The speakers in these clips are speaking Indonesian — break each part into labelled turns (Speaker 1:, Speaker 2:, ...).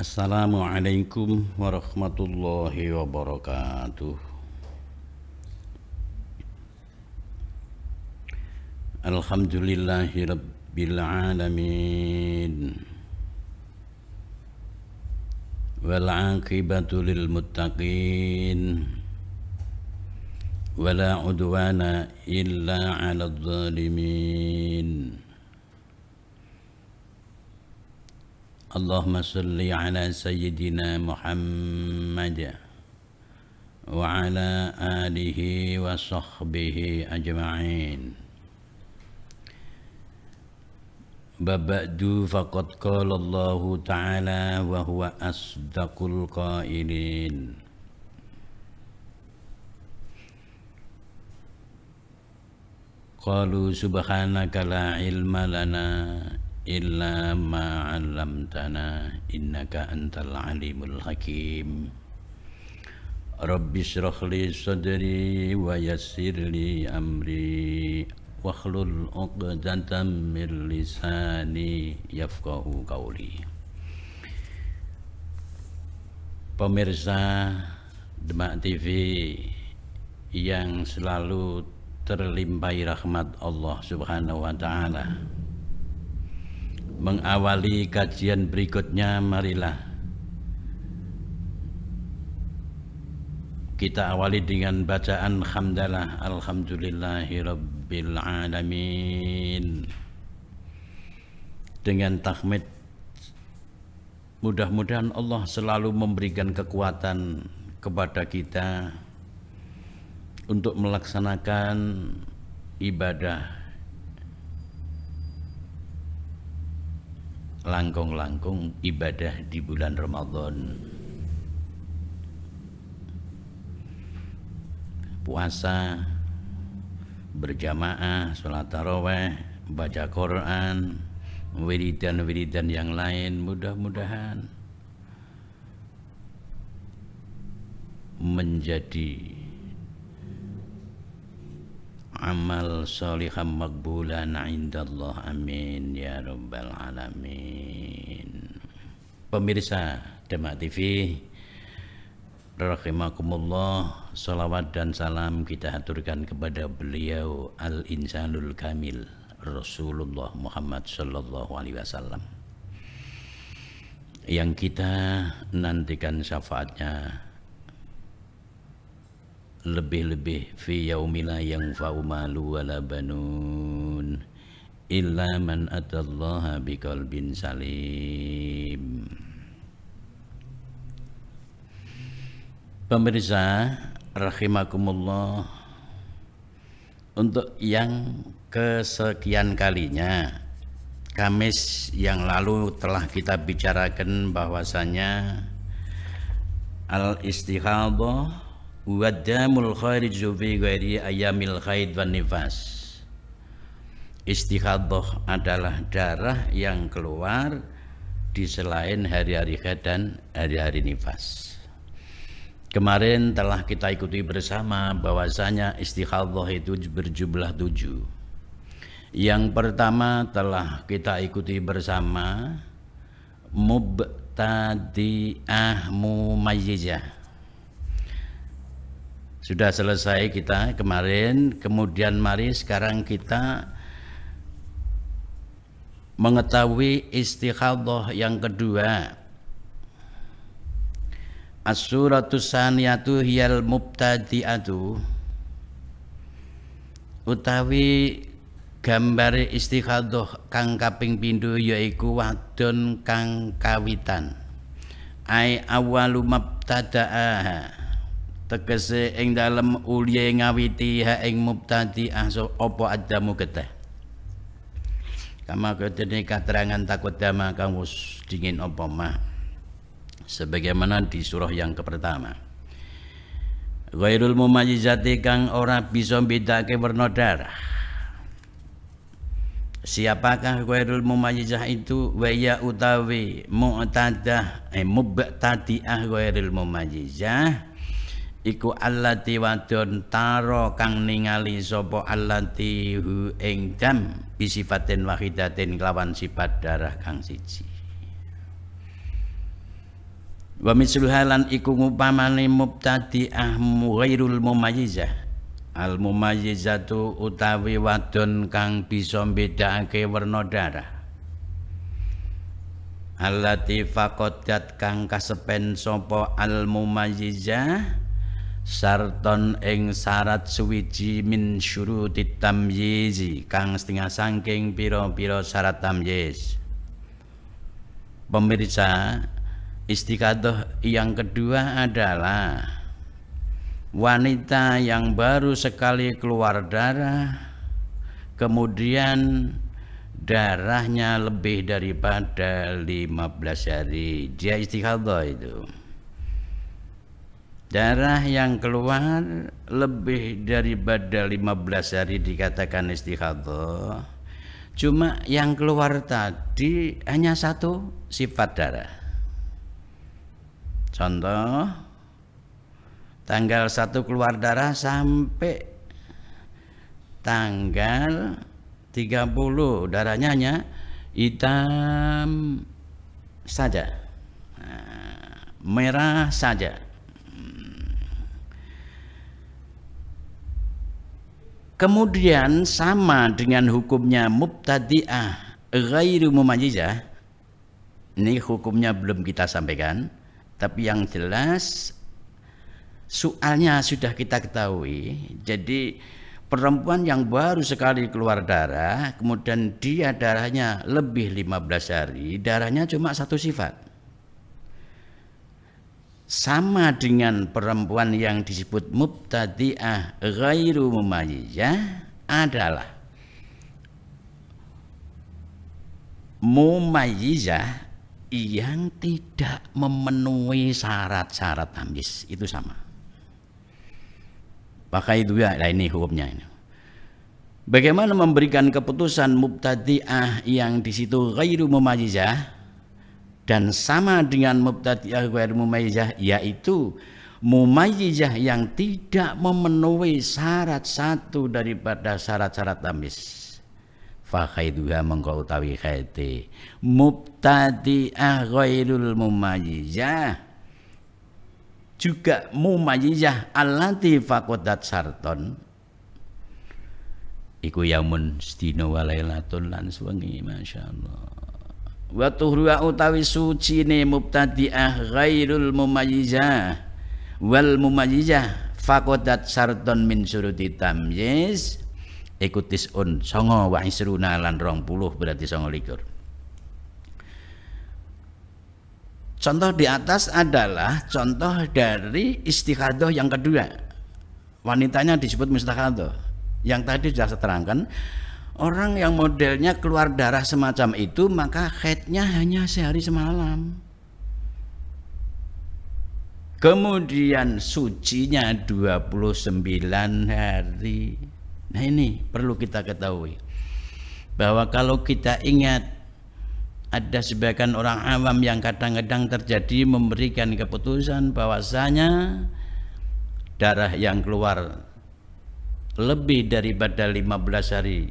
Speaker 1: Assalamualaikum warahmatullahi wabarakatuh. Alhamdulillahi rabbil alamin. Wal aqibatu lil muttaqin. Wala udwana illa 'alal zalimin. Allahumma salli ala sayyidina Muhammad wa ala alihi wa sahbihi ajma'in. Baba'du faqad qala Allah ta'ala wa huwa asdaqul qailin. Qalu subhanaka la ilma lana illa ma 'allamtana innaka antal alimul hakim. Rabbi shrah li sadri wa yassir li amri wahlul 'uqdatam min lisani yafqahu qawli. Pemirsa Demak TV yang selalu terlimpahi rahmat Allah Subhanahu wa taala, mengawali kajian berikutnya, marilah kita awali dengan bacaan hamdalah alhamdulillahi rabbil alamin. Dengan tahmid, mudah-mudahan Allah selalu memberikan kekuatan kepada kita untuk melaksanakan ibadah langkung-langkung ibadah di bulan Ramadan. Puasa, berjamaah, sholat tarawih, baca Quran, wiridan-wiridan yang lain, mudah-mudahan menjadi amal saliham makbulan indallah, amin ya rabbal alamin. Pemirsa Demak TV rahimakumullah, salawat dan salam kita haturkan kepada beliau al-insanul kamil Rasulullah Muhammad sallallahu alaihi wasallam, yang kita nantikan syafaatnya lebih-lebih fi yaumila yang fa'umalu wala banun illa man atallaha biqalbin salim. Pemirsa rahimakumullah, untuk yang kesekian kalinya, Kamis yang lalu telah kita bicarakan bahwasanya al-istihadhah wadamul khariju fi ghairi ayamil haid wan nifas. Istihadhah adalah darah yang keluar di selain hari-hari haid dan hari-hari nifas. Kemarin telah kita ikuti bersama bahwasanya istihadhah itu berjumlah 7. Yang pertama telah kita ikuti bersama mubtadi'ah mumayyizah. Sudah selesai kita kemarin, kemudian mari sekarang kita mengetahui istihadhah yang kedua. As-suratus saniyatu hiyal mubtadi'atu, utawi gambare istihadhah kang kaping pindho yaiku wadon kang kawitan. Ai awwalu mubtada'ah, tegese ing dalem ulye ngawiti ha ing mubtadi'ah apa adamu keteh. Kama kedene katerangan takut dama kang wis dingin apa mah, sebagaimana di surah yang pertama. Ghairul mumayyizati, kang ora bisa bedake werna darah. Siapakah ghairul mumayyizah itu? Wa ya utawi mu'tadah mubtadi'ah ghairul mumayyizah iku allati wadon taro kang ningali sapa allati hu ing dam bisifatin wahidatin kelawan sifat darah kang siji. Wa mislu halan iku ngupamane mubtadi'ah ghairul mumayyizah. Al mumayyizatu utawi wadon kang bisa mbedakake werna darah. Allati faqadat kang kasepen sapa al mumayyizah sarton ing syarat suwiji min syurutit tamyizi kang setengah saking pira-pira syarat tamyiz. Pemirsa, istikhadah yang kedua adalah wanita yang baru sekali keluar darah, kemudian darahnya lebih daripada 15 hari, dia istikhadah itu. Darah yang keluar lebih daripada 15 hari dikatakan istikhadah. Cuma yang keluar tadi hanya satu sifat darah. Contoh, tanggal 1 keluar darah sampai tanggal 30 darahnya hanya hitam saja, merah saja. Kemudian sama dengan hukumnya mubtadi'ah ghairu mumayyizah. Ini hukumnya belum kita sampaikan, tapi yang jelas soalnya sudah kita ketahui. Jadi perempuan yang baru sekali keluar darah, kemudian dia darahnya lebih 15 hari, darahnya cuma satu sifat. Sama dengan perempuan yang disebut mubtadi'ah ghairu mumayyizah adalah mumayyizah yang tidak memenuhi syarat-syarat tamyiz, itu sama. Pakai itu ya, nah ini hukumnya ini. Bagaimana memberikan keputusan mubtadi'ah yang di situ ghairu mumayyizah dan sama dengan mubtadi'ah ghairu mumayyizah, yaitu mumayyizah yang tidak memenuhi syarat satu daripada syarat-syarat tamyiz. Fa khaiduha mengko utawi khaite mubtadi'ah ghairul mumayyizah juga mumayyizah allati faqadat sarton iku yaumun sedina wa lailatul lan suwengi, masyaallah. Wa tuhruwa utawi sucine mubtadi'ah ghairul mumayyizah wal mumayyizah faqadat sarton min syuruti tamyiz ikutis songo wa isruna lan 20 berarti 29. Contoh di atas adalah contoh dari istikhadah yang kedua. Wanitanya disebut mustakhadah. Yang tadi sudah saya terangkan, orang yang modelnya keluar darah semacam itu maka haidnya hanya sehari semalam. Kemudian sucinya 29 hari. Nah ini perlu kita ketahui bahwa kalau kita ingat ada sebagian orang awam yang kadang-kadang terjadi memberikan keputusan bahwasanya darah yang keluar lebih daripada 15 hari,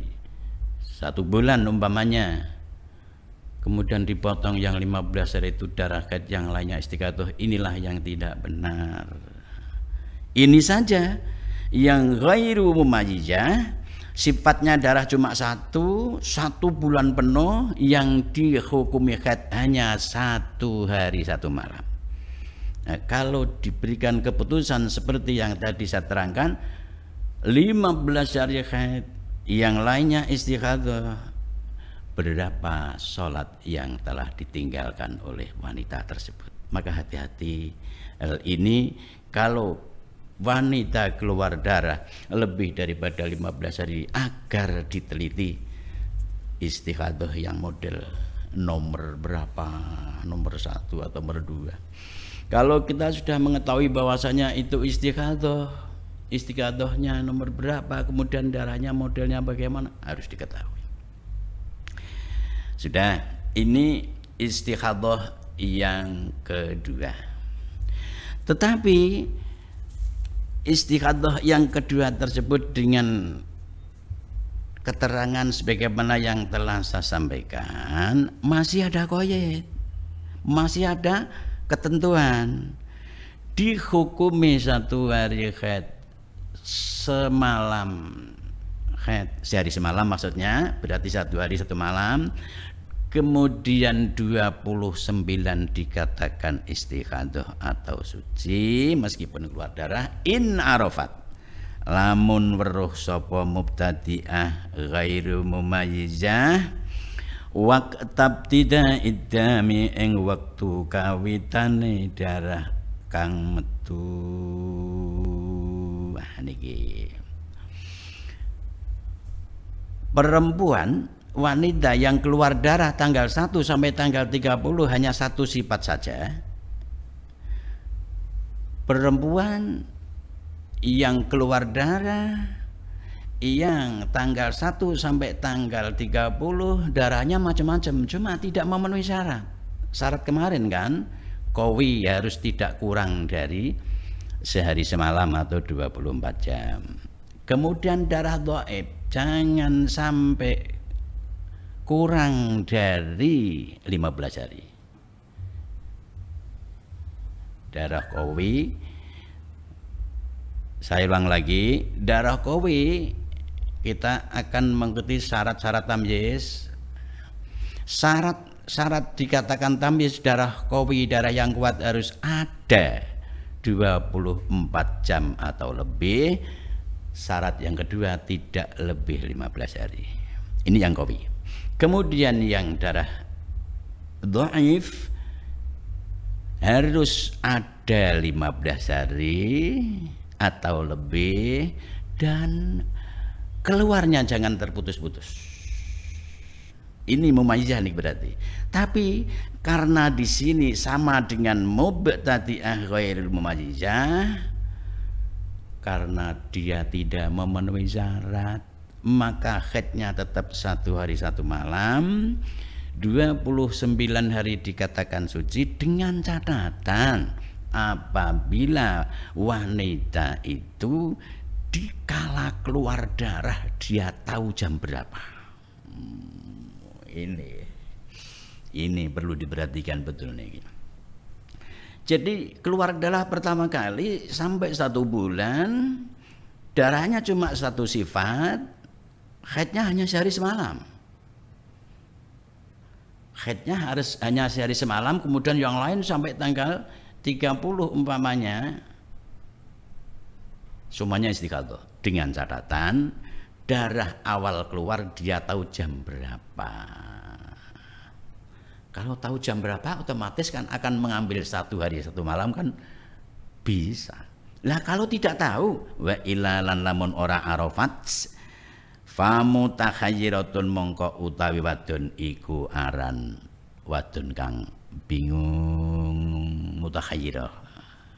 Speaker 1: 1 bulan umpamanya, kemudian dipotong yang 15 hari itu darah haid, yang lainnya istikhadah, inilah yang tidak benar. Ini saja yang ghairu mumayyizah sifatnya darah cuma satu bulan penuh, yang dihukumi haid hanya 1 hari 1 malam. Nah, kalau diberikan keputusan seperti yang tadi saya terangkan, 15 hari haid, yang lainnya istikhadah, berapa sholat yang telah ditinggalkan oleh wanita tersebut? Maka hati-hati hal ini. Kalau wanita keluar darah lebih daripada 15 hari, agar diteliti istikhadah yang model nomor berapa, nomor 1 atau nomor 2. Kalau kita sudah mengetahui bahwasanya itu istikhadah-nya nomor berapa, kemudian darahnya modelnya bagaimana, harus diketahui. Sudah, ini istikhadah yang kedua. Tetapi istikhadah yang kedua tersebut dengan keterangan sebagaimana yang telah saya sampaikan, masih ada qayd, masih ada ketentuan. Dihukumi 1 hari haid semalam haid, sehari semalam maksudnya, berarti 1 hari 1 malam. Kemudian 29 dikatakan istighadah atau suci meskipun keluar darah. In arafat, lamun weruh sapa mubtadi'ah ghairu mumayyizah waqtab tida'id dami ing wektu kawitane darah kang metu. Niki perempuan wanita yang keluar darah tanggal 1 sampai tanggal 30 hanya 1 sifat saja. Perempuan yang keluar darah yang tanggal 1 sampai tanggal 30 darahnya macam-macam, cuma tidak memenuhi syarat. Syarat kemarin kan, qawi harus tidak kurang dari sehari semalam atau 24 jam. Kemudian darah dhaif jangan sampai kurang dari 15 hari. Darah qawi, saya ulang lagi, darah qawi kita akan mengikuti syarat-syarat tamyiz. Syarat dikatakan tamyiz darah qawi, darah yang kuat harus ada 24 jam atau lebih. Syarat yang kedua tidak lebih 15 hari. Ini yang qawi. Kemudian yang darah dhaif harus ada 15 hari atau lebih dan keluarnya jangan terputus-putus. Ini mumayyizah nih berarti. Tapi karena di sini sama dengan mubtadi'ah ghairul mumayyizah, karena dia tidak memenuhi syarat, maka haidnya tetap 1 hari 1 malam, 29 hari dikatakan suci, dengan catatan apabila wanita itu dikala keluar darah dia tahu jam berapa. Ini perlu diperhatikan betul nih. Jadi keluar darah pertama kali sampai 1 bulan, darahnya cuma 1 sifat, haidnya hanya sehari semalam. Haidnya harus hanya sehari semalam, kemudian yang lain sampai tanggal 30 umpamanya semuanya istighadah, dengan catatan darah awal keluar dia tahu jam berapa. Kalau tahu jam berapa otomatis kan akan mengambil 1 hari 1 malam kan bisa. Lah kalau tidak tahu, wa ilalan lamun ora arafat famutakhayiratun mongko utawi wadon iku aran wadon kang bingung. Mutakhayirah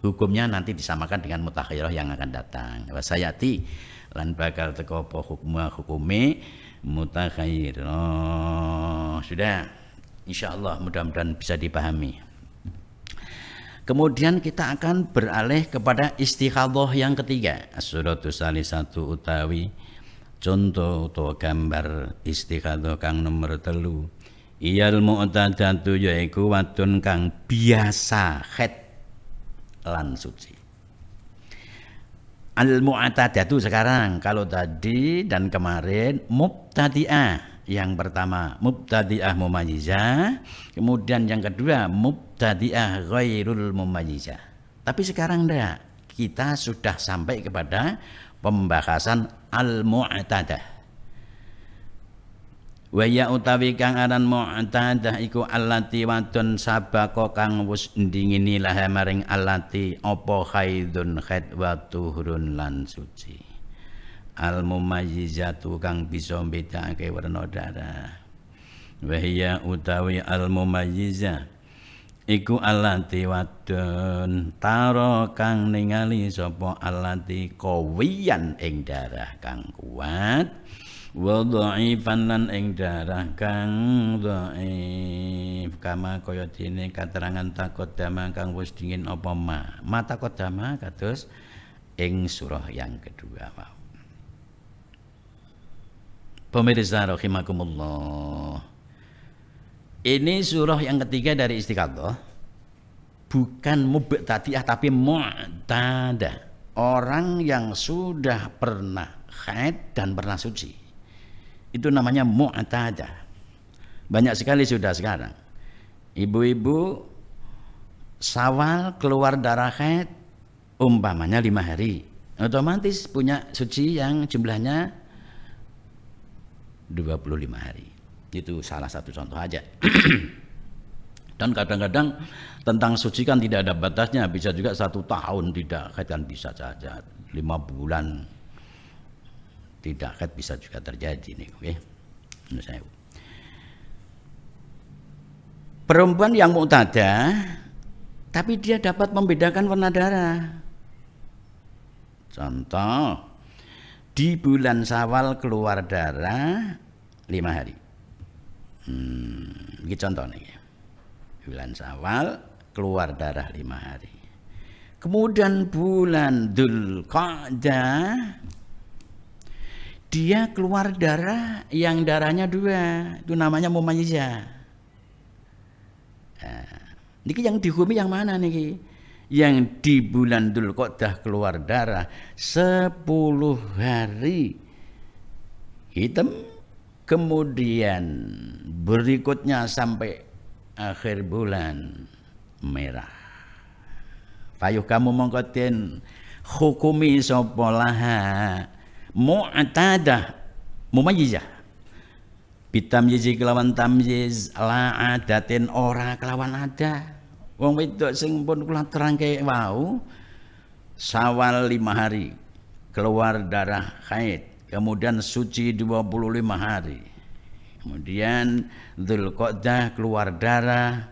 Speaker 1: hukumnya nanti disamakan dengan mutakhayirah yang akan datang. Wasayati lan bakal teko apa hukume mutakhayirah. Sudah, insyaallah mudah-mudahan bisa dipahami. Kemudian kita akan beralih kepada istighadah yang ketiga. As-suratu salisatu utawi contoh utawa gambar istighadah kang nomor 3. Iyal mu'tadatu yaiku wadon kang biasa haid lan suci. Al mu'tadatu sekarang, kalau tadi dan kemarin mubtadi'ah. Yang pertama mubtadi'ah mumayyizah, kemudian yang kedua mubtadi'ah ghairul mumayyizah. Tapi sekarang enggak, kita sudah sampai kepada pembahasan al-mu'tadah. Wa ya utawi kang aran mu'tadah iku allati wadon sabako kang wis ndingini laha maring allati apa haidun haid wa tuhurun lan suci. Al mumayyizatu kang bisa mbedakake werna darah. Wa ya utawi al mumayyizah iku allati wadon taro kang ningali sapa allati qawiyan ing darah kang kuat. Wa dhaifan lan ing darah kang dhaif kama kaya dene katerangan taqaddama kang wis dingin apa ma taqaddama kados ing surah yang kedua. Pemirsa rahimakumullah, ini surah yang ketiga dari istighadah. bukan mubtadi'ah tapi mu'tadah, orang yang sudah pernah haid dan pernah suci, itu namanya mu'tadah. Banyak sekali sudah sekarang ibu-ibu Syawal keluar darah haid umpamanya 5 hari, otomatis punya suci yang jumlahnya 25 hari. Itu salah satu contoh aja. Dan kadang-kadang tentang suci kan tidak ada batasnya, bisa juga 1 tahun tidak haid kan bisa saja, 5 bulan tidak haid bisa juga terjadi nih, oke? Menurut saya. Perempuan yang mu'tadah tapi dia dapat membedakan warna darah. Contoh, di bulan Syawal keluar darah 5 hari. Ini contohnya. Bulan Syawal keluar darah 5 hari. Kemudian bulan Dzulqa'dah dia keluar darah yang darahnya 2, itu namanya mumayyizah. Niki yang dihukumi yang mana niki? Yang di bulan Dzulqa'dah keluar darah 10 hari hitam, kemudian berikutnya sampai akhir bulan merah. Payuh kamu mongkoten hukumi sapa laha mu'tadah mumayyizah. Bitamyizi kelawan tamyiz la adatin ora kelawan ada. Wong wedok sing pun kula terangke wau Syawal 5 hari keluar darah haid, kemudian suci 25 hari, kemudian Dzulqa'dah keluar darah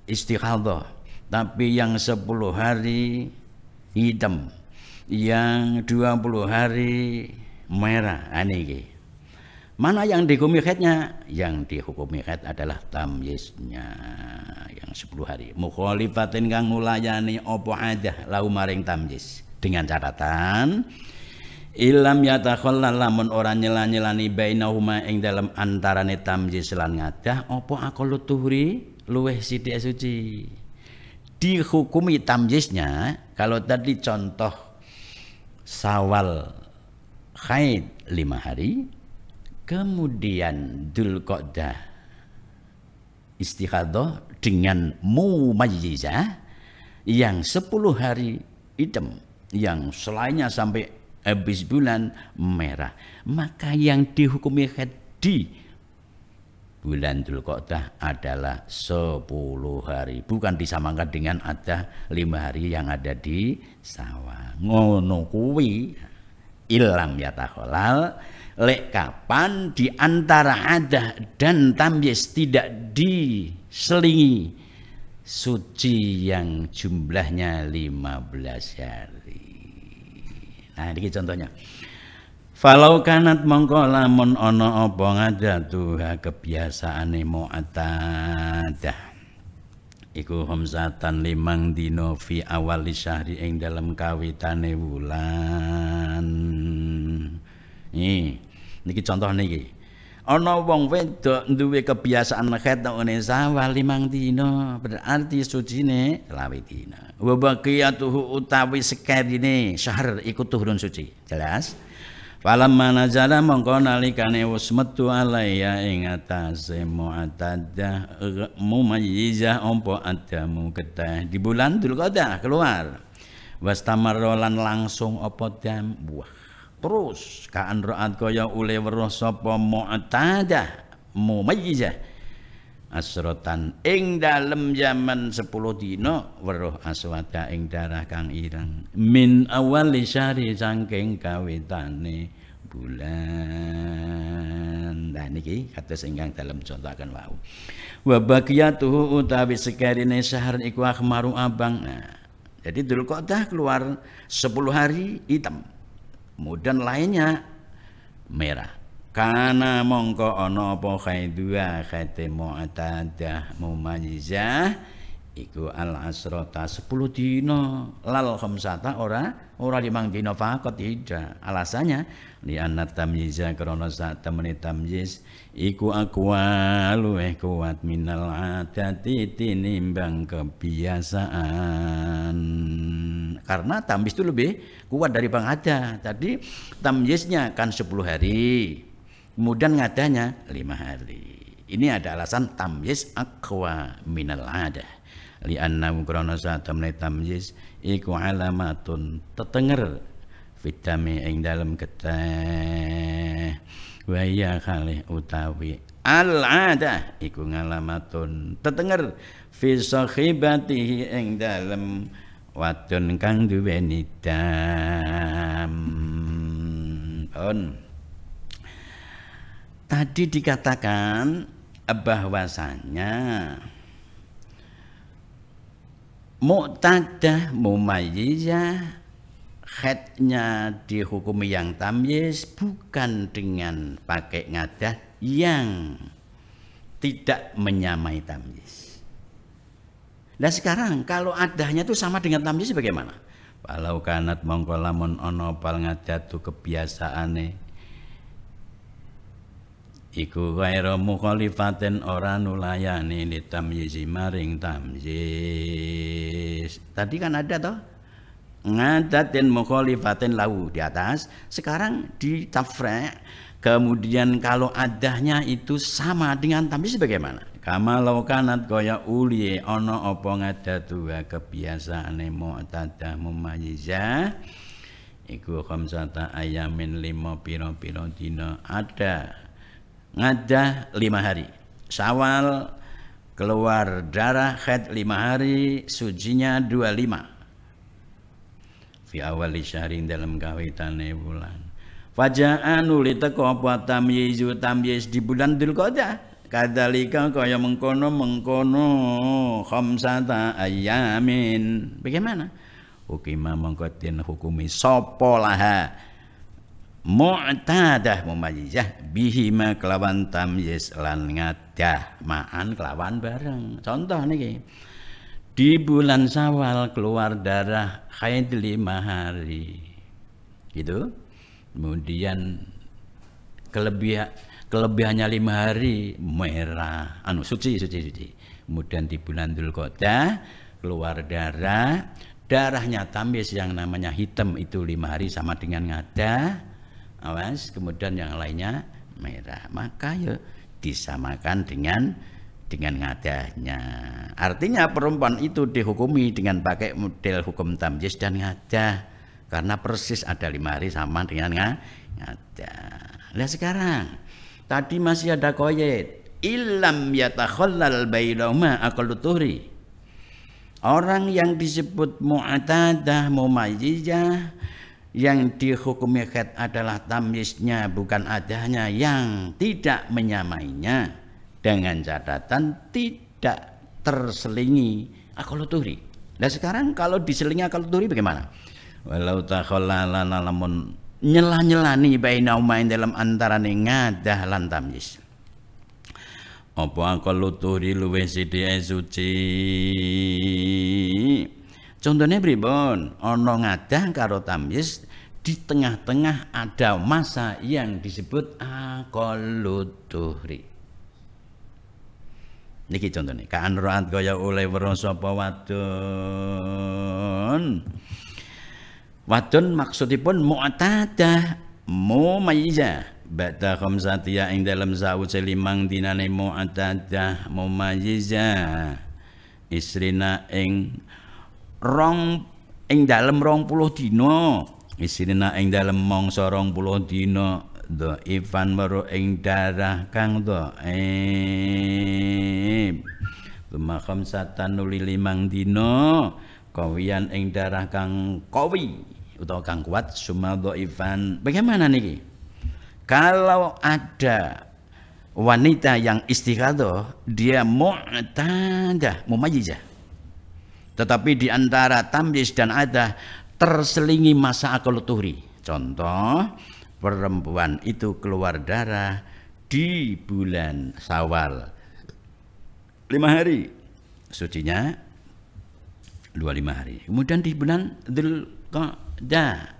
Speaker 1: istighadah tapi yang 10 hari hitam, yang 20 hari merah. Niki mana yang dihukumi haidnya? Yang dihukumi haid adalah tamyiznya yang 10 hari. Mukhalifatin kang ngulayani apa adah lau maring tamyiz, dengan catatan ilam yatakhallal lamun ora nyela-nyelani bainahuma ing dalam antarane tamyiz lan ngadah apa aqallu tuhri luweh sithik suci. Dihukumi tamyiznya kalau tadi contoh Syawal haid 5 hari, kemudian Dzulqa'dah istighadah dengan mumayyizah yang 10 hari hitam, yang selainnya sampai habis bulan merah, maka yang dihukumi haid di bulan Dzulqa'dah adalah 10 hari, bukan disamakan dengan ada 5 hari yang ada di Syawal. Ngono kuwi ilam yatakhallal, lek kapan di antara adah dan tamyiz tidak diselingi suci yang jumlahnya 15 hari. Nah, ini contohnya. Falau kanat mongko lamun ana apa ngadatuha kebiasaane mu'tadah iku khamsatan 5 dina fi awal syahri ing dalam kawitane wulan. Niki contoh niki. Ana wong wedok duwe kebiasaan haid nang Syawal 5 dina, berarti sucine 20 dina. Wa baqiyatuhu utawi sekerine syahr iku tuhurun suci. Jelas? Falamma nazala mongko nalikane wis metu alaiya ing atase mu'tadah mumayyizah apa adamu ketah di bulan Dzulqa'dah keluar. Wastamarrolan langsung apa dam buah. Terus kaan ra'at kaya ule weruh sapa mu'tadah mumayyizah asrotan ing dalem zaman 10 dina weruh aswada ing darah kang ireng min awal syahri saking kawitane bulan. Nah niki kados ingkang dalem contohaken wau. Wa baqiyatuhu utawi sekarine syahr iku akhmaru abang. Nah, jadi Dzulqa'dah keluar 10 hari hitam, kemudian lainnya merah. Kana mongko ana apa khaidua khaite mu'tadah mumayyizah iku al asrota 10 dina lal khamsata ora 5 dina faqat tidak. Alasannya li anna tamyiza krana sak temene tamyiz iku aqwalu kuat minal adati tinimbang kebiasaan. Karena tamyiz itu lebih kuat dari pengada. Tadi tamyiznya kan 10 hari. Kemudian ngadanya 5 hari. Ini ada alasan tamyiz aqwa minal adah. Li annahu krana satemene tamyiz iku alamatun tetenger fitami ing dalem getih wa ya khalih utawi al adah iku ngalamatun tetenger fi sahibatihi ing dalem wadon kang duweni dam. Tadi dikatakan bahwasanya mu'tadah mumayyizah haidnya dihukumi yang tamyiz bukan dengan pakai ngadah yang tidak menyamai tamyiz. Nah sekarang kalau adahnya itu sama dengan tamyiz bagaimana? Walau kanat mongko lamun ana pal ngadah tu kebiasaane iku ghairu mukhalifatin ora nulayani li tamyizi maring tamyiz. Tadi kan ada toh ngadatin mukhalifatin lahu di atas, sekarang di tafra' kemudian kalau adahnya itu sama dengan tamyiz bagaimana? Kama law kanat kaya uli ana apa ngadatu kebiasaane mu'tadah mumayyizah iku khamsata ayamin 5 pira-pira dina ada ngadah 5 hari. Syawal keluar darah haid 5 hari, sucinya 25. Fi awali syahrin dalam kawitane bulan. Faja'an uli teko apa tamyizu tamyiz di bulan Dzulqa'dah. Kadzalika kaya mengkono khamsata ayamin. Bagaimana? Hukima mengkotin hukumi sapa laha mu'tadah mumayyizah bihima kelawan tamyiz lan ngadah ma'an kelawan bareng. Contoh niki di bulan Syawal keluar darah haid 5 hari gitu, kemudian kelebihannya 5 hari merah suci. Kemudian di bulan Dzulqa'dah keluar darahnya tamyiz yang namanya hitam itu 5 hari sama dengan ngadah. Awas, kemudian yang lainnya merah, maka ya disamakan dengan ngadahnya. Artinya perempuan itu dihukumi dengan pakai model hukum tamyiz dan ngadah karena persis ada 5 hari sama dengan ngadah. Nah sekarang tadi masih ada qaid illam yatakhallal bainahuma aqallu tuhri. Orang yang disebut mu'tadah mumayyizah yang dihukumi haid adalah tamyiznya bukan adahnya yang tidak menyamainya, dengan catatan tidak terselingi aqallu tuhri. Nah sekarang kalau diselingi aqallu tuhri bagaimana? Walau takhallala lamun nyela-nyelani bainahuma dalam antarane ngadah lan tamyiz. Apa aqallu tuhri luwih sithik suci. Contohnya pripun? Ana ngadah karo tamyiz di tengah-tengah ada masa yang disebut aqallu tuhri. Niki contohnya kan raat kaya oleh weruh sapa wadon maksudipun mu'tadah mumayyizah ba'da khamsatiya ing dalam sawise 5 dinane mu'tadah mumayyizah isrina ing dalem 20 dina isrina ing dalem mangsa 20 dina dhaifan weruh ing darah kang dhaif lumakam satan nuli 5 dina kawiyan ing darah kang qawi utawa kang kuat summa dhaifan. Bagaimana niki kalau ada wanita yang istighadah dia mu'tadah mumayyizah tetapi di antara tamyiz dan adah terselingi masa aqallu tuhri. Contoh, perempuan itu keluar darah di bulan Syawal 5 hari, sucinya 25 hari. Kemudian di bulan Dzulqa'dah,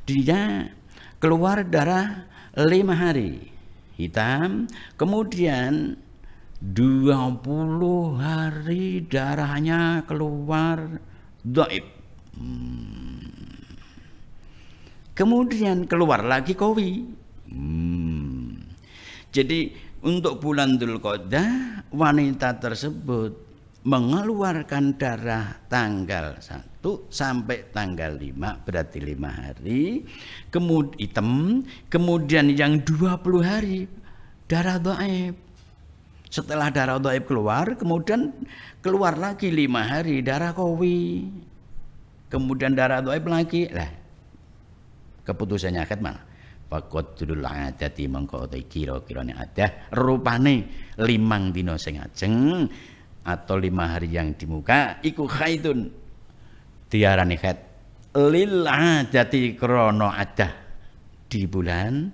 Speaker 1: dia keluar darah 5 hari hitam, kemudian 20 hari darahnya keluar dhaif. Kemudian keluar lagi qawi. Jadi untuk bulan Dzulqa'dah wanita tersebut mengeluarkan darah tanggal 1 sampai tanggal 5, berarti 5 hari, kemudian hitam, kemudian yang 20 hari darah dhaif. Setelah darah dhaif keluar, kemudian keluar lagi 5 hari darah qawi. Kemudian darah dhaif lagi. Lah, keputusannya akad mana? Faqadrul adati mengko kira-kirane adah rupane 5 dina sing ajeng atau 5 hari yang di muka iku khaidun diarani khaid lil adati krana adah di bulan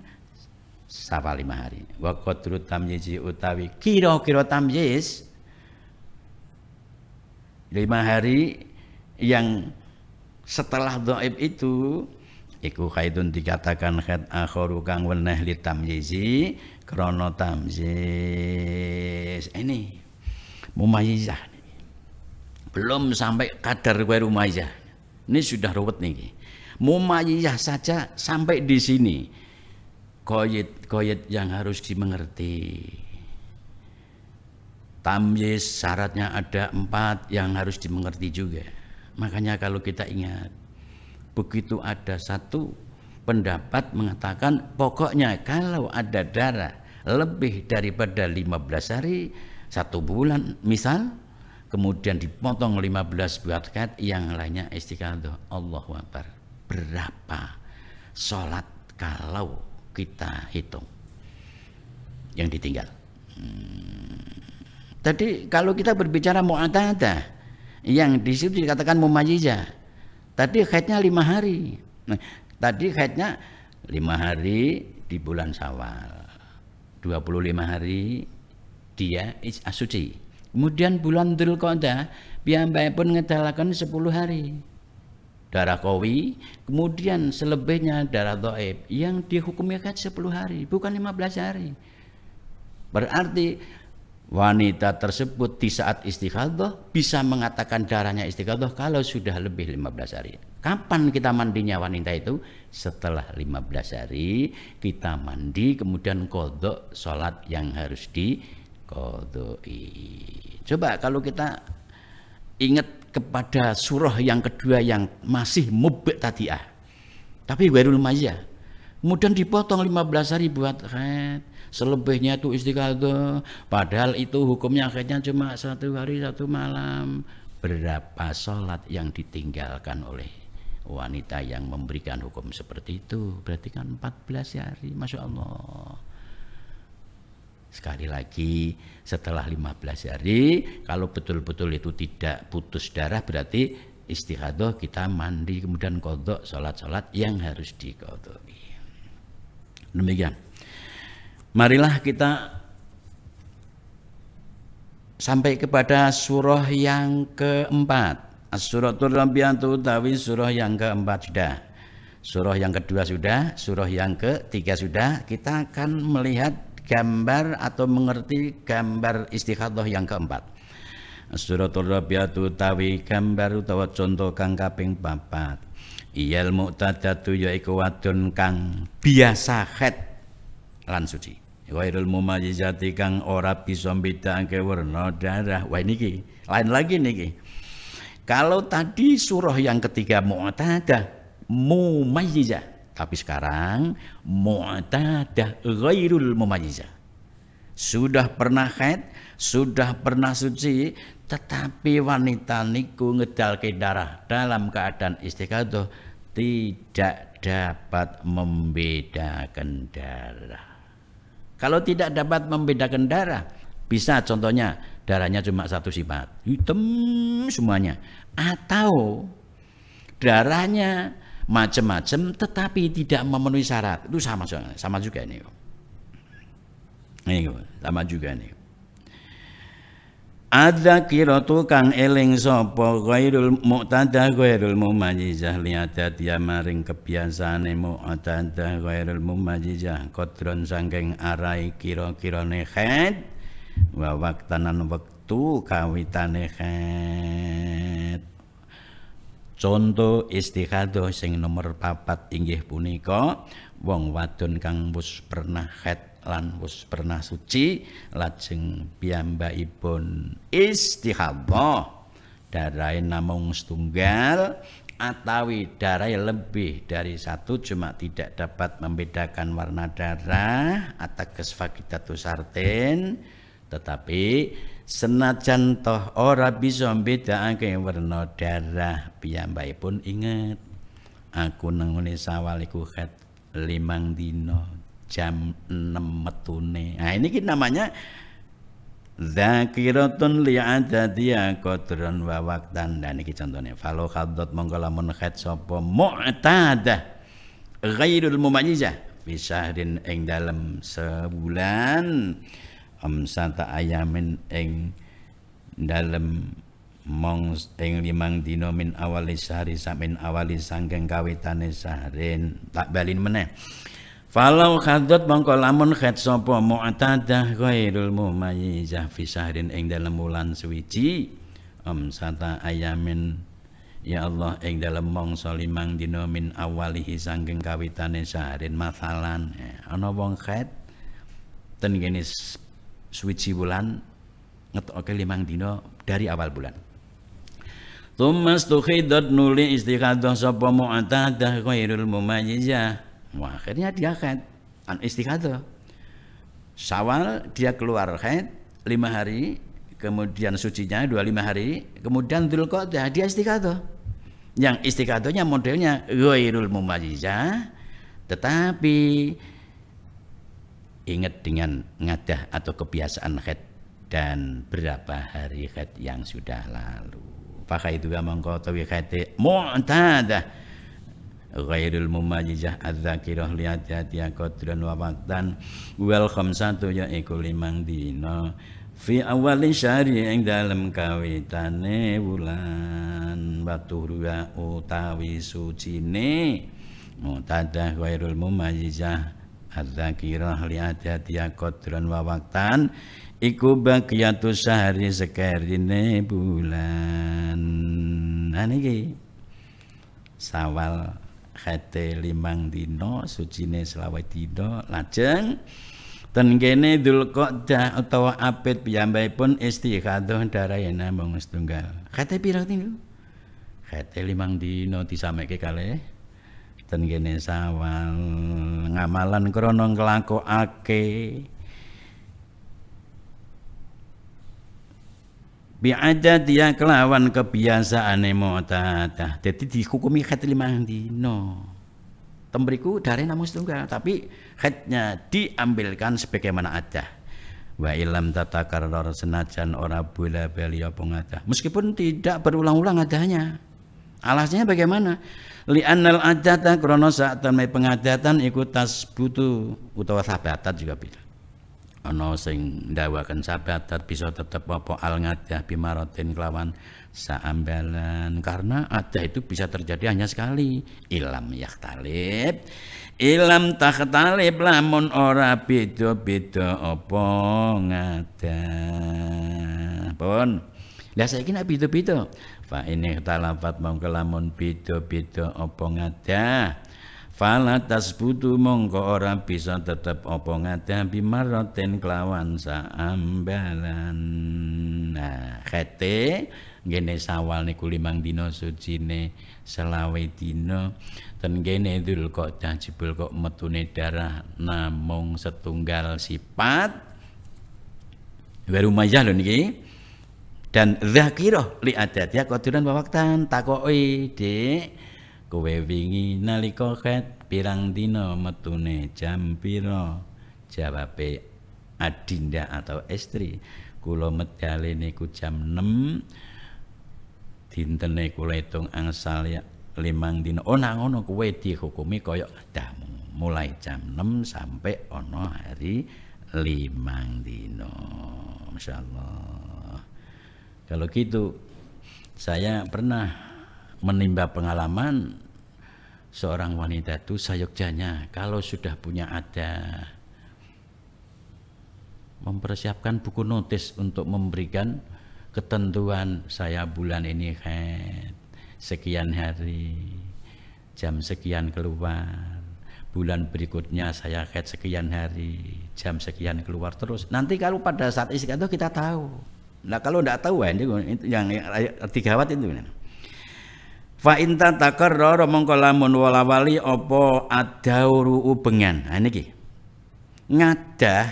Speaker 1: Syawal 5 hari. Wa qadru tamyizi utawi kira-kira tamyiz 5 hari yang setelah dhaif itu iku khaidun dikatakan khaid akharu kang weneh li tamyizi krana tamyiz ini mumayyizah. Belum sampai kadar ghairu mumayyizah. Ini sudah ruwet nih. Mumayyizah saja sampai di sini. Qaid yang harus dimengerti. Tamyiz syaratnya ada 4 yang harus dimengerti juga. Makanya kalau kita ingat, begitu ada satu pendapat mengatakan pokoknya kalau ada darah lebih daripada 15 hari 1 bulan misal, kemudian dipotong 15 buat khat, yang lainnya istiqadah. Allahu Akbar. Berapa sholat kalau kita hitung yang ditinggal? Tadi kalau kita berbicara mu'tadah, yang di situ dikatakan mumayyizah, tadi khaidnya 5 hari. Nah, tadi khaidnya 5 hari di bulan Syawal, 25 hari dia suci. Kemudian bulan Dzulqa'dah piyambakipun ngedalaken 10 hari darah qawi, kemudian selebihnya darah dhaif yang dihukumi khaid 10 hari, bukan 15 hari. Berarti wanita tersebut di saat istighadah bisa mengatakan darahnya istighadah kalau sudah lebih 15 hari. Kapan kita mandinya wanita itu? Setelah 15 hari kita mandi, kemudian qadha salat yang harus diqadhai. Coba kalau kita ingat kepada surah yang kedua yang masih mubtadi'ah tapi ghairul mumayyizah, kemudian dipotong 15 hari buat khaid, selebihnya itu istighadah, padahal itu hukumnya khaidnya cuma 1 hari 1 malam. Berapa sholat yang ditinggalkan oleh wanita yang memberikan hukum seperti itu? Berarti kan 14 hari. Masya Allah. Sekali lagi, setelah 15 hari kalau betul-betul itu tidak putus darah, berarti istighadah, kita mandi, kemudian qadha sholat-sholat yang harus diqadhai. Demikian. Marilah kita sampai kepada surah yang keempat. As-suratul Rabi'atu utawi surah yang keempat sudah. Surah yang kedua sudah, surah yang ketiga sudah. Kita akan melihat gambar atau mengerti gambar istighadah yang keempat. As-suratul Rabi'atu utawi gambar utawa contoh kang kaping 4. Iyal mu'tadatu yaiku wadon kang biasa khaid lan suci. Ghairul mumayyizati kang ora bisa mbedakake werna darah. Wah niki, lain lagi niki. Kalau tadi surah yang ketiga mu'tadah mumayyizah, tapi sekarang mu'tadah ghairul mumayyizah. Sudah pernah haid, sudah pernah suci, tetapi wanita niku ngedalke darah dalam keadaan istighadah tidak dapat membedakan darah. Kalau tidak dapat membedakan darah, bisa contohnya darahnya cuma satu sifat, hitam semuanya, atau darahnya macam-macam tetapi tidak memenuhi syarat, itu sama juga ini. Ini sama juga nih. Adzakiratu kang eling sapa ghairul mu'tadah ghairul mumayyizah liadat ya maring kebiasaane mu'tadah ghairul mumayyizah kodron saking arai kira-kirane khaid wa waktanan wektu kawitane khaid. Contoh istikhadah sing nomor 4 inggih punika wong wadon kang wis pernah khaid lan wis pernah suci lajeng piyambakipun istikhadah darahe namung setunggal atawi darahe lebih dari satu cuma tidak dapat membedakan warna darah ateges faqidatus sartin tetapi senajan toh ora bisa mbedakake warna darah piyambakipun inget aku nengone sawal iku khaid 5 dina jam 6 metune. Nah ini namanya zakiratun li'adadiya qadran wa waqtan. Dan iki contohnya falo khaddat mongko lamun khaid sapa mu'tadah ghairul mumayyizah fi syahrin ing dalem sebulan amsata ayamin ing dalem mong ing 5 dina min awali sehari samin awali sangking kawitane sahrin tak balin meneh. Falau khaddat mongko lamun khaid sapa mu'tadah ghairul mumayyizah fi syahrin ing dalem wulan suwiji sata ayamin ya Allah ing dalem mangsa 5 dina min awalihi saking kawitane syahrin masalan ana wong khaid ten kene suwiji wulan ngetoke 5 dina dari awal bulan. Tumas tukhidat nuli istikhadah sapa mu'tadah ghairul mumayyizah. Wah, akhirnya dia khaid an istikhadah. Syawal dia keluar khaid 5 hari, kemudian sucinya 25 hari, kemudian Dzulqa'dah dia istikhadah. Yang istighadahnya modelnya ghairul mumayyizah, tetapi ingat dengan ngadah atau kebiasaan khaid dan berapa hari khaid yang sudah lalu. Pakai itu mongko tawi khaid mu'tadah ghairul mumayyizah adzakirah li'adatiha qadran wa waqtan wal khamsatu yaiku 5 dina fi awali syahri ing dalem kawitane wulan watuhruwa utawi sucine mu'tadah ghairul mumayyizah adzakirah li'adatiha qadran wa waqtan iku baqiyatus syahri sekerine bulan. Nah niki Sawal khate 5 dina sucine selawe dina lajeng ten kene Dzulqa'dah utawa Abid piyambakipun istikhadah darahe namung setunggal. Khate pira niku? Khate 5 dina disamekke kalih ten kene Sawal ngamalan krana nglakokake bi'adat dia kelawan kebiasaane mu'tadah. Jadi dihukumi khaid 5 dina. Tembriku dari namung setunggal, tapi khaidnya diambilkan sebagaimana adah. Wa ilam tatakarrar senajan ora bola-bali apa ngadah. Meskipun tidak berulang-ulang adanya. Alasnya bagaimana? Li'annal adata krana sak temne pengadatan iku tasbutu utawa sabatat juga bisa. Ana sing ndawaken sabatat bisa tetep apa al ngadah bimaratin kelawan saambalan karena adah itu bisa terjadi hanya sekali ilam yakhtalib ilam takhtalib lamun ora beda-beda apa ngadah pun lah saiki nek beda-beda fa ini talafat mongko lamun beda-beda apa ngadah fala tasbutu mongko ora bisa tetep apa ngadah bimaratin kelawan saambalan. Nah khate ngene Sawal niku 5 dina sucine selawe dina ten kene Dzulqa'dah jebul kok metune darah namung setunggal sifat warumayah lho niki dan zakirah li adat ya qadran wa waqtan takoki Dik kowe wingi nalika khaid pirang dina metune jam pira? Jawabe adinda atau istri kula medale niku jam 6 dintene kula hitung angsal ya 5 dina. Oh nang ngono kowe dihukumi kaya ngadamu mulai jam 6 sampai ana hari 5 dina. Masyaallah. Kalau gitu, saya pernah menimba pengalaman seorang wanita itu sayogjanya kalau sudah punya ada mempersiapkan buku notis untuk memberikan ketentuan saya bulan ini haid sekian hari, jam sekian keluar, bulan berikutnya saya haid sekian hari, jam sekian keluar terus. Nanti kalau pada saat istiqadah kita tahu. Nah kalau tidak tahu itu yang digawat itu. Fa inta takarrara mongko lamun wala-wali apa adauru ubengan. Nah niki. Ngadah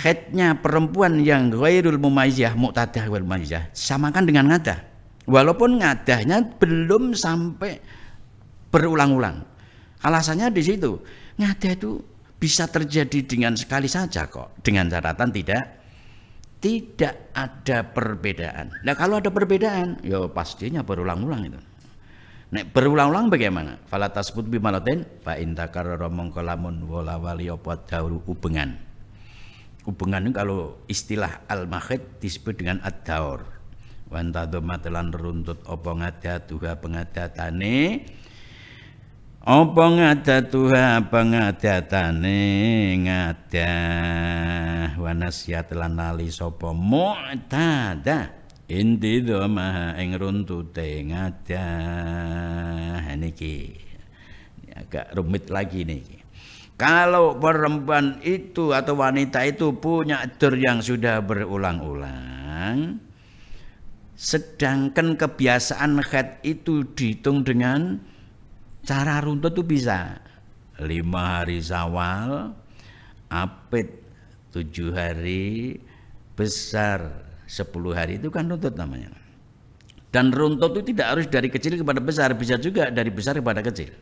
Speaker 1: haidnya perempuan yang ghairul mumayyizah muqtadah wal mumayyizah samakan dengan ngadah. Walaupun ngadahnya belum sampai berulang-ulang. Alasannya di situ. Ngadah itu bisa terjadi dengan sekali saja kok, dengan catatan tidak ada perbedaan. Nah kalau ada perbedaan, ya pastinya berulang-ulang itu. Nek berulang-ulang bagaimana? Fala tasbut bimalatin fa in takarrara mongko lamun wala wali apa dauru ubengan. Ubengan itu kalau istilah al-mahid disebut dengan ad-daur. Wa antadhamatan runtut apa ngadatuha pengadatane apa ngadatuha pengadatane ngadah wa nasihat lan lali sapa mu'tada inti dhamma ing runtute ngadah. Niki agak rumit lagi niki. Kalau perempuan itu atau wanita itu punya dur yang sudah berulang-ulang, sedangkan kebiasaan haid itu dihitung dengan cara runtut itu bisa 5 hari Syawal, apit 7 hari, besar 10 hari, itu kan runtut namanya. Dan runtut itu tidak harus dari kecil kepada besar, bisa juga dari besar kepada kecil.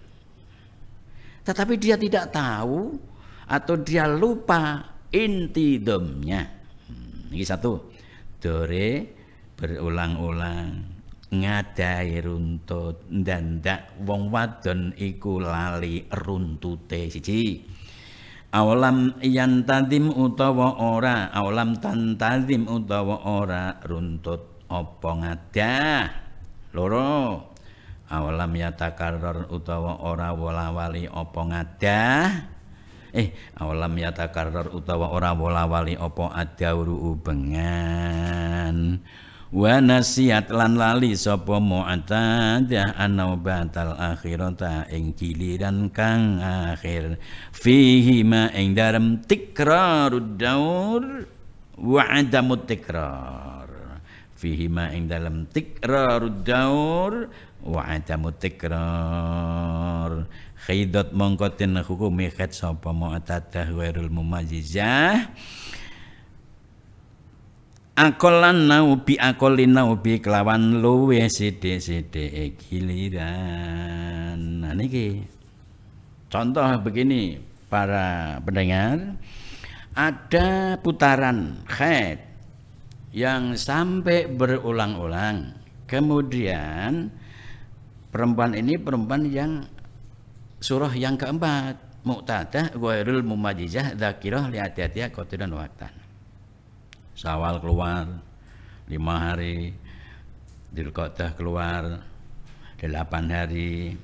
Speaker 1: Tetapi dia tidak tahu atau dia lupa inti domnya. Ini satu, dore berulang-ulang ngadai runtut dan ndak wong wadon iku lali runtute siji. Awalam yantadim utawa ora, awalam tantadim utawa ora runtut apa ngadah. Loro, awalam yatakarrar utawa ora wala-wali apa ngadah. Awalam yatakarrar utawa ora wala-wali apa adauru ubengan. Wa nasihat lan lali sapa mu'tadah anaubatal akhirata ing giliran kang akhir fihi ma ing dalam tikrarud daur wa adamut tikrar fihi ma ing dalam tikrarud daur wa adamut tikrar khaidat mongkotin hukumi khat sapa mu'tadah ghairul mumayyizah akolan naubi akolin naubi kelawan luwe sithik-sithik giliran. Nah niki contoh begini para pendengar, ada putaran haid yang sampai berulang-ulang, kemudian perempuan ini perempuan yang surah yang keempat muqtadah ghairul mumayyizah dzakirah li hati-hati qatiran waqtan. Syawal keluar 5 hari, Dzulqa'dah keluar 8 hari,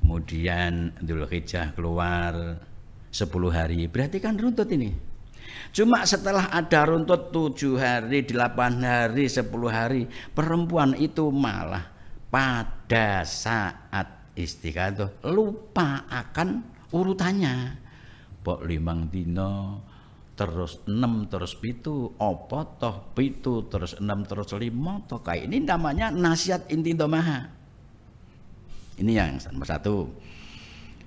Speaker 1: kemudian Dzulhijjah keluar 10 hari. Berarti kan runtut ini. Cuma setelah ada runtut 7 hari, 8 hari, 10 hari, perempuan itu malah pada saat istiqadah lupa akan urutannya. Pok 5 dino terus 6 terus 7 apa toh 7 terus 6 terus 5 toh kayak ini namanya nasihat inti domaha. Ini yang nomor satu.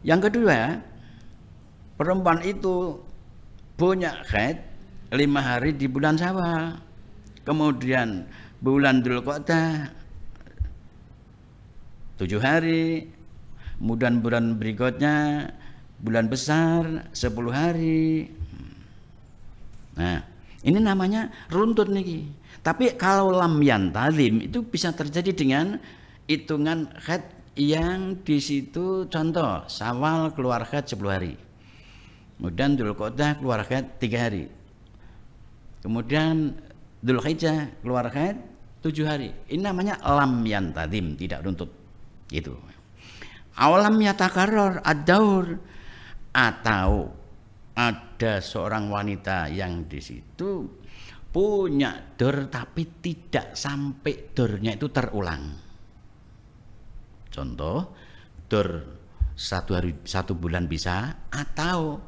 Speaker 1: Yang kedua, perempuan itu punya haid 5 hari di bulan Syawal, kemudian bulan Dzulqa'dah 7 hari, kemudian bulan berikutnya bulan besar 10 hari. Nah, ini namanya runtut niki. Tapi kalau lam yantazim itu bisa terjadi dengan hitungan haid yang di situ, contoh Syawal keluar haid 10 hari. Kemudian Dzulqa'dah keluar haid 3 hari. Kemudian Dzulhijjah keluar haid 7 hari. Ini namanya lam yantadim, tidak runtut. Gitu. Awalam yatakarrar ad-daur, atau ada seorang wanita yang di situ punya dor tapi tidak sampai dornya itu terulang. Contoh, dor 1 bulan bisa, atau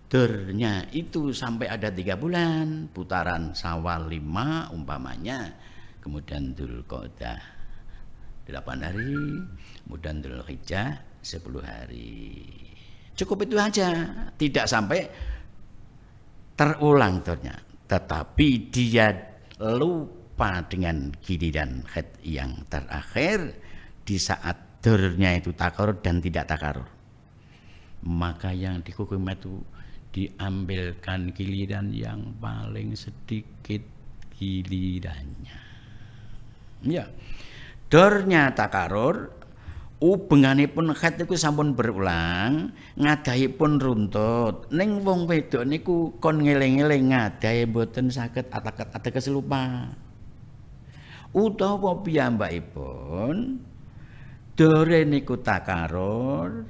Speaker 1: dornya itu sampai ada 3 bulan, putaran Syawal 5 umpamanya, kemudian Dzulqa'dah 8 hari, kemudian Dzulhijjah 10 hari. Cukup itu aja, tidak sampai terulang dornya. Tetapi dia lupa dengan giliran haid yang terakhir di saat dornya itu takarur dan tidak takarur. Maka yang dihukum itu diambilkan giliran yang paling sedikit gilirannya. Ya. Dornya takarur, ubenganipun haid niku sampun berulang, ngadahipun runtut. Ning wong wedok niku kon ngeling-eling ngadahe mboten saged ateges lupa. Utawa piyambakipun dore niku takarur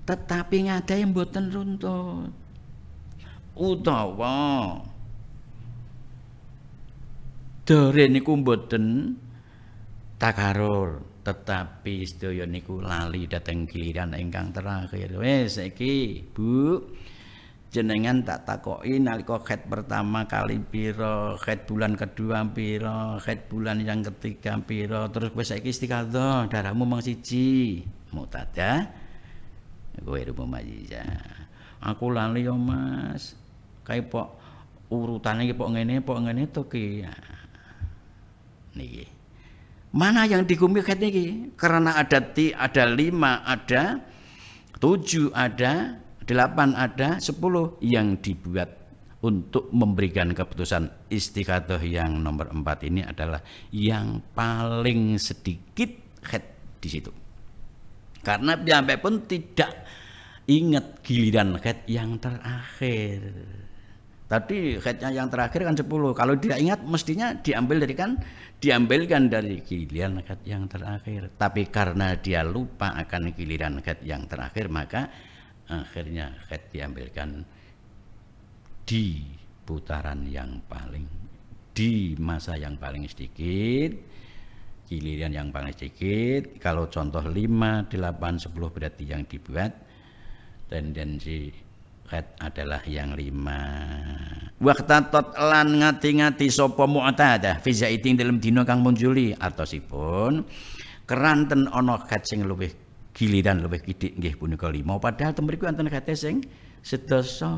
Speaker 1: tetapi ngadahe mboten runtut. Utawa dore niku mboten takarur tetapi sedaya niku lali dhateng giliran ingkang terakhir. Wis saiki Bu, jenengan tak takoki nalika haid pertama kali pira, haid bulan kedua pira, haid bulan yang ketiga pira, terus wis saiki istikhadah darahmu mung 1. Muqtadah kowe rumaja. Aku lali yo Mas. Kae pok urutane iki pok ngene to ki. Niki. Mana yang dihukumi haid niki? Karena ada 5, ada 7, ada 8, ada 10 yang dibuat untuk memberikan keputusan istikhadah yang nomor 4 ini adalah yang paling sedikit haid di situ. Karena sampai pun tidak ingat giliran haid yang terakhir. Tadi haidnya yang terakhir kan 10. Kalau tidak ingat mestinya diambilkan dari giliran haid yang terakhir. Tapi karena dia lupa akan giliran haid yang terakhir, maka akhirnya haid diambilkan di putaran yang paling, di masa yang paling sedikit, giliran yang paling sedikit. Kalau contoh 5, 8, 10 berarti yang dibuat tendensi haid adalah yang 5. Waqtatot lan ngati-ngati sapa mu'tadah fi zaitin dalam dina kang munjuli artosipun keranten ana haid sing luwih giliran luwih kidik nggih punika 5, padahal temriku wonten haid sing sedasa.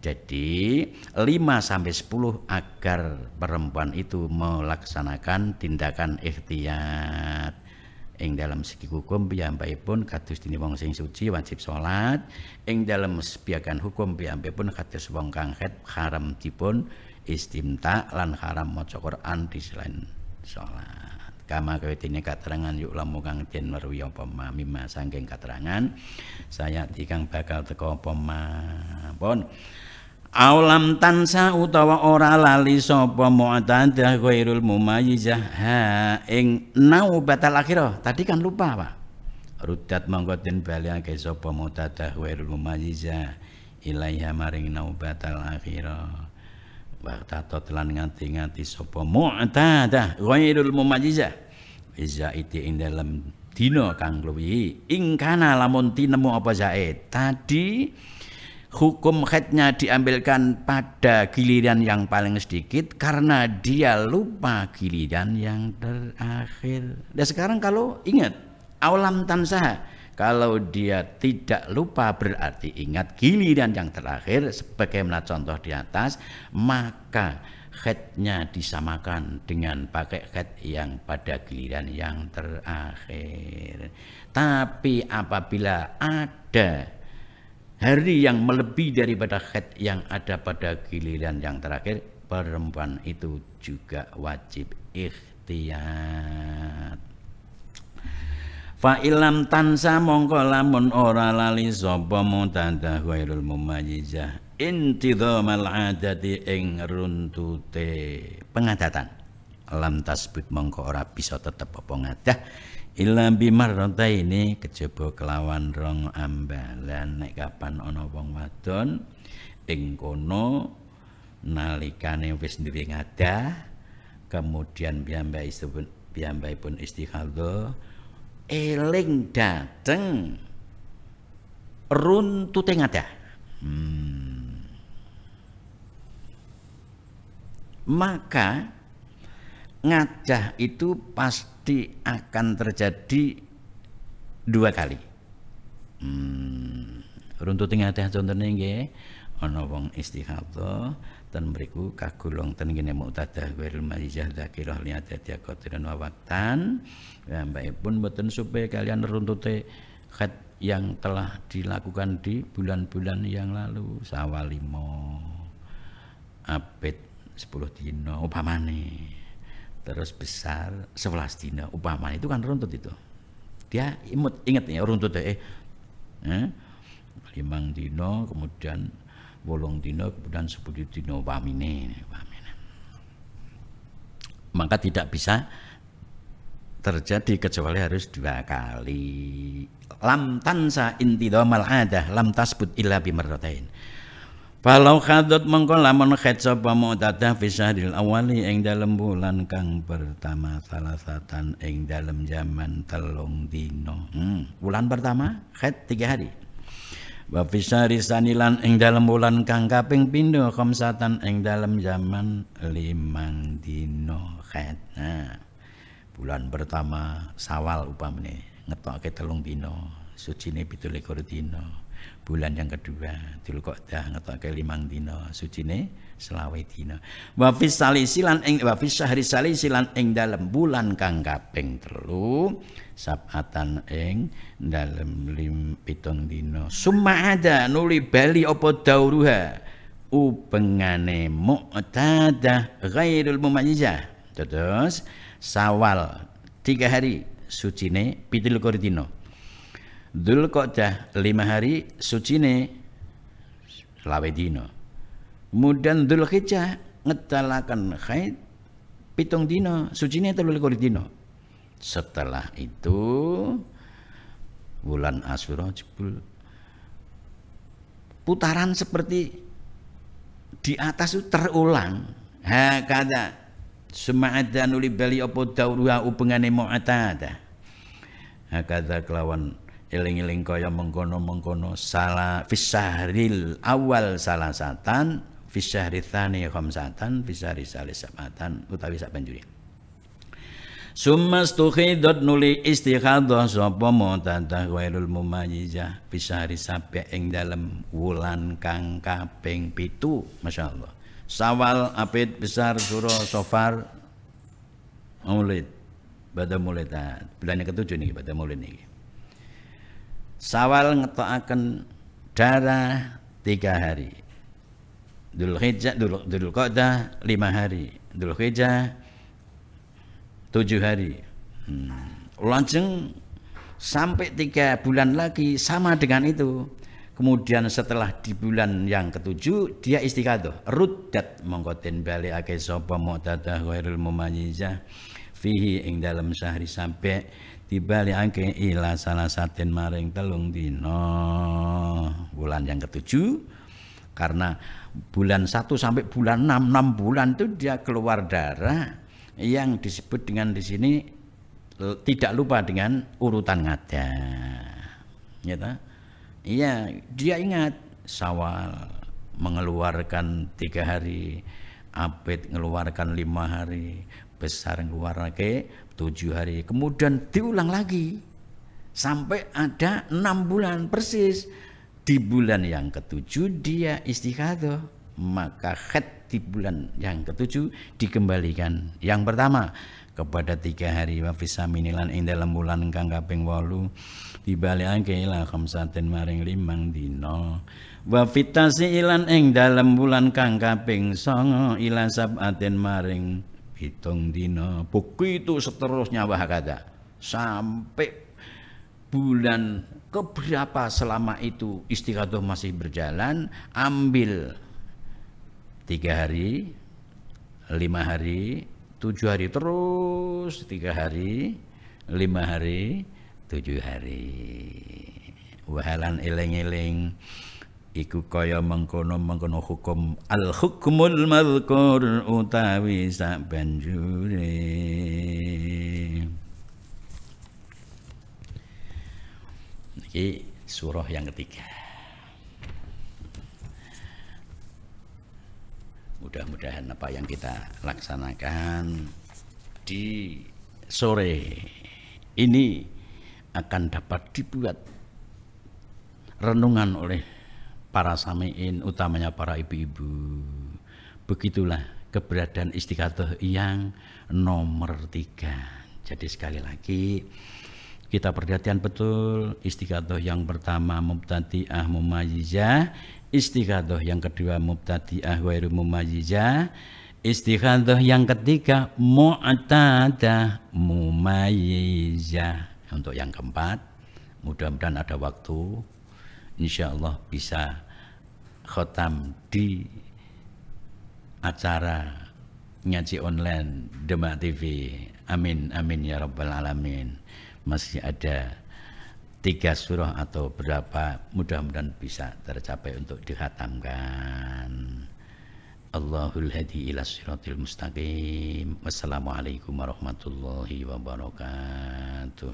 Speaker 1: Jadi 5 sampai 10 agar perempuan itu melaksanakan tindakan ikhtiyat. Ing dalam segi hukum piyambakipun kados dene wong sing suci wajib salat, ing dalam sebagian hukum piyambakipun kados wong kang haid haram dipun istimta lan haram maca Quran di selain salat. Kama kawitene katerangan yuk lamu kang den weruhi apa mimma saking katerangan saya dikang bakal teka apa pun. Aulam tansa utawa ora lali sapa mu'tadah ghairul mumayyizah ha ing naubatal akhirah. Tadi kan lupa Pak. Rudat monggo den balihake sapa mu'tadah ghairul mumayyizah ilaiha maring naubatal akhirah. Waqtatot lan ngati-ngati sapa mu'tadah ghairul mumayyizah izaiti ing dalem dina kang luwihi ing kana lamun tinemu apa zaid. Tadi hukum haidnya diambilkan pada giliran yang paling sedikit karena dia lupa giliran yang terakhir. Dan sekarang kalau ingat aulam tansah, kalau dia tidak lupa berarti ingat giliran yang terakhir sebagaimana contoh di atas, maka haidnya disamakan dengan pakai haid yang pada giliran yang terakhir. Tapi apabila ada hari yang melebihi daripada haid yang ada pada giliran yang terakhir, perempuan itu juga wajib ikhtiyat. Fa ilam tansa mongko lamun ora lali sapa mu'tadah ghairul mumayyizah intidhamal adati ing runtute pengadatan lam tasbut mongko ora bisa tetep apa ngadah illa bimarrata ini kejaba kelawan rong ambalan nek kapan ana wong wadon ing kono nalikane wis duwe ngadah kemudian piyambakipun istikhadah eling dateng runtute ngadah maka ngadah itu pasti akan terjadi 2 kali. Runtute ngadah contone nggih ana wong istikhadah ten mriku kagolong ten kene muqtadah ghairul majizah dzakirah li adati qadran wa waqtan. Mbakipun mboten supaya kalian runtute khat yang telah dilakukan di bulan-bulan yang lalu Syawal 5 Abid 10 dina upamane terus besar 11 dina upamane itu kan runtut itu dia ingat ya runtut 5 dina kemudian 8 dina kemudian 10 dina upamane maka tidak bisa terjadi kecuali harus 2 kali lam tansa intidhamal adah lam tasbut illa bimarratain. Falau khadot mengko lamun khed sapa mu'tadah fi syahril awali ing dalem bulan kang pertama salasatan ing dalem zaman 3 dina. Bulan pertama khed 3 hari. Wa fi syahri sanilan ing dalem bulan kang kaping pindho khamsatan ing dalem zaman 5 dina khed. Nah, bulan pertama Syawal upamane ngetokke 3 dina, sucine 17 dina. Bulan yang kedua Dzulqa'dah ngetokke 5 dina, sucine 20 dina. Wa fi salisilan ing wa fi syahri salisilan ing dalem bulan kang kaping 3 sabatan ing dalem 7 dina. Summa ada nuli bali apa dauruha upengane mu'tadah ghairul mumayyizah. Terus Syawal 3 hari sucine 17 dina. Dzulqa'dah 5 hari sucine 20 dina. Kemudian Dzulhijjah ngetalaken haid 7 dina sucine 23 dina. Setelah itu bulan Asyura jebul putaran seperti di atas itu terulang. Hakada suma'adha nuli bali apa dauruha upengane mu'tadah. Hakada kelawan eling-eling kaya mengkono-mengkono salah fisyahril awal salasatan fisyahri tsani khamsatan fisyahri salisatan utawi sak banjuri. Summa stukhidot nuli istikhadah sapa mu'tadah ghairul mumayyizah fisyahri sabi ing dalem wulan kang kaping 7 masyaallah. Syawal, Abid, Besar, Suro, Safar, Maulid. Pada Maulid bulan yang ke-7 niki pada Maulid niki. Syawal ngetokaken darah 3 hari. Dzulqa'dah 5 hari. Dzulhijjah 7 hari. Langsung sampai 3 bulan lagi sama dengan itu. Kemudian setelah di bulan yang ke-7 dia istikhadah. Ruddat mongko den balikake sapa mu'tadah ghairul mumayyizah fihi ing dalem syahri sampai dibalikake ila salasatin maring 3 dina bulan yang ke-7 karena bulan 1 sampai bulan 6 bulan itu dia keluar darah yang disebut dengan di sini tidak lupa dengan urutan ngadah ya ta? Iya dia ingat Syawal mengeluarkan 3 hari, Abid mengeluarkan 5 hari, Besar mengeluarkan 7 hari, kemudian diulang lagi sampai ada 6 bulan persis. Di bulan yang ke-7 dia istikhadah, maka khed di bulan yang ke-7 dikembalikan yang pertama kepada 3 hari wa fisaminilan ing dalam bulan kang kaping 8 dibalikake ila khamsatin maring 5 dina wa fitasilan ing dalam bulan kang kaping 9 ila sabatin maring 7 dina. Begitu seterusnya wahakada sampai bulan keberapa selama itu istighathah masih berjalan, ambil 3 hari, 5 hari, 7 hari, terus 3 hari, 5 hari, 7 hari. Wahalan eling-eling iku kaya mengkono hukum al hukmul madzkur utawi sak banjure. Niki surah yang ketiga. Mudah-mudahan apa yang kita laksanakan di sore ini akan dapat dibuat renungan oleh para sami'in, utamanya para ibu-ibu. Begitulah keberadaan istighathah yang nomor 3. Jadi sekali lagi kita perhatikan betul, istighathah yang pertama mubtadi'ah mumayyizah, istighathah yang kedua mubtadi'ah ghairu mumayyizah, istighathah yang ketiga mu'tadah mumayyizah. Untuk yang keempat, mudah-mudahan ada waktu, insyaallah bisa khotam di acara ngaji online Demak TV. Amin amin ya rabbal alamin. Masih ada 3 surah atau berapa, mudah-mudahan bisa tercapai untuk dikhatamkan. Allahul hadi ila siratil mustaqim. Wassalamualaikum warahmatullahi wabarakatuh.